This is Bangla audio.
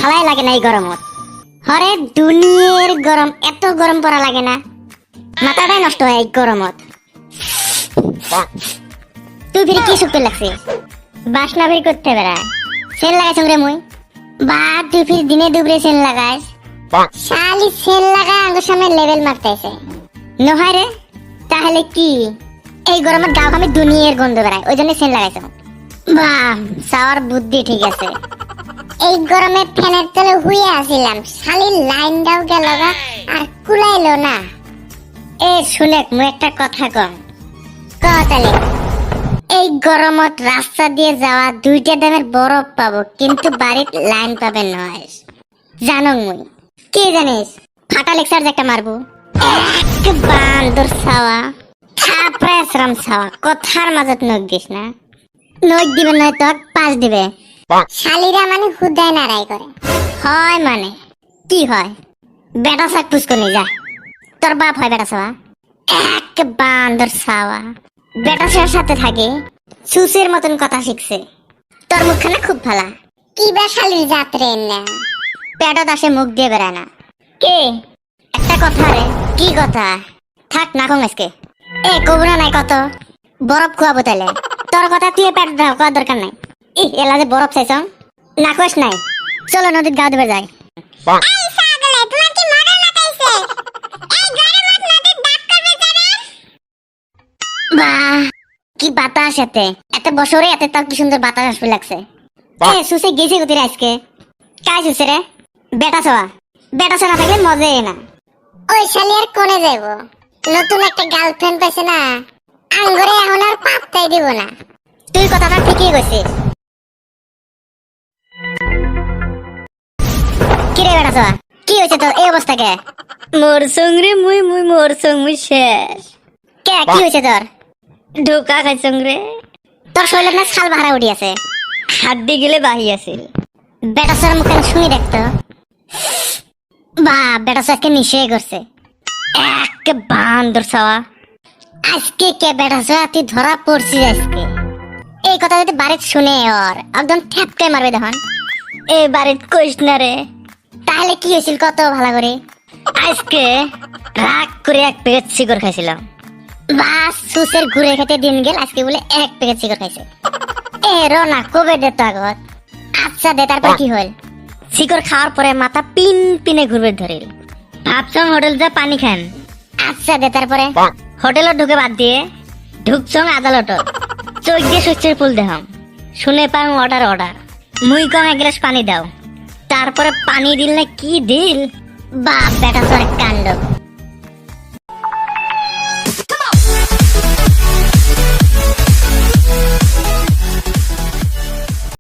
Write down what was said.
ভালাই লাগে না এই গরমত। হরে দুনিয়ার গরম, এত গরম পড়া লাগে না, মাথাটাই নষ্ট হয় এই গরমত। তুই ফিরে কি শুকতে লাগছে? বাসনা ফির করতে বেড়ায় সেল লাগাইছ রে মুই। বা তুই ফির দিনে দুপুরে সেল লাগাইস? শালি সেল লাগায় আঙ্গুর সামনে লেভেল মারতেছে নহয় রে। তাহলে কি এই গরমের গাও আমি দুনিয়ার গন্ধ বেড়ায়, ওই জন্য সেল লাগাইছ? বাহ, সাওয়ার বুদ্ধি ঠিক আছে। এই গরমে ফ্যানের তলে হুইয়ে আসিলাম, শালি লাইন দাও গেল আর কুলাইলো না। এ শুনেক মু একটা কথা কম। তাহলে এই গরমত রাস্তা দিয়ে যাওয়া 2টা দামের বরফ পাবো, কিন্তু বাড়ির লাইন পাবে নয়। জানো মুই কি জানিস? ফাটা লেকচার একটা মারবো, এক বান্দর ছাওয়া থাপড়ে শ্রম ছাওয়া। কথার মাজত নখ দিস না, নখ দিবে নয় তো 5 দিবে। শালিরা মানে হুদায় নাড়াই করে হয়, মানে কি হয়? বেটা শাক পুষ্কনি যা, তোর বাপ হয় বেটা ছাওয়া, এক বান্দর ছাওয়া। বেটা ছাওয়ার সাথে থাকে সুসের মতন কথা শিখছে। তোর মুখখানা খুব ভালা, কি বা শালির যাত্রে না পেটত আসে মুখ দিয়ে বেড়ায় না। কে একটা কথা রে? কি কথা? থাক না কম আজকে। এ কবুরা নাই কত বরফ খুয়াবো তাইলে? তোর কথা তুই পেট খাওয়ার দরকার নাই। এলা যে বরফ চাইছ না কোস নাই, চলো নদীর গা দেবে যাই। বাহ, কি বাতাস এতে, এত বছরে এত তার কি সুন্দর বাতাস আসবে লাগছে। এ সুসে গেছে কোথায় আজকে? কাজ সুসে রে? বেটা ছোয়া, বেটা ছোয়া না থাকলে মজাই না। ওই শালি আর কোনে যাইব? নতুন একটা গার্লফ্রেন্ড পাইছে না, আঙ্গুরে এখন আর পাত্তাই দিব না। তুই কথাটা ঠিকই কইছিস। কি রে বেটা ছোয়া, কি হয়েছে তোর এই অবস্থাকে? মোর সঙ্গে মোর সঙ্গে শেষ। কে কি হয়েছে তোর? ঢোকা খাইছং রে, তোর শরীরে না ছাল ভাড়া উঠি আছে, হাড্ডি গেলে বাহি আছিল। বেটা ছোয়ার মুখে শুনি দেখতো। বা বেটা ছোয়াকে নিশ্চয় করছে, এক বান্দর ছাওয়া। আজকে কে বেটা ছোয়া তুই ধরা পড়ছিস আজকে? এই কথা যদি বাড়িতে শুনে ওর একদম ঠ্যাপকে মারবে তখন। এ বাড়িত কইস না রে। তাহলে কি হয়েছিল কত ভালো করে? আজকে রাগ করে 1 প্যাকেট সিগার খাইছিলাম। বাস সুসের ঘুরে খেতে দিন গেল, আজকে বলে 1 প্যাকেট সিগার খাইছে। এ রোনা কবে দে তো আগত? আচ্ছা দে, তারপর কি হল? সিগার খাওয়ার পরে মাথা পিন পিনে ঘুরবে ধরিল। ভাবছং হোটেল যা পানি খান। আচ্ছা দে, তারপরে? হোটেলত ঢুকে বাদ দিয়ে ঢুকছং আদালতত, চোখ দিয়ে সূর্যের ফুল দেখাম। শুনে পাং অর্ডার অর্ডার, মুই কম 1 গ্লাস পানি দাও। তারপরে পানি দিল না কি দিল, বাপ বেটা ছোয়ার কাণ্ড।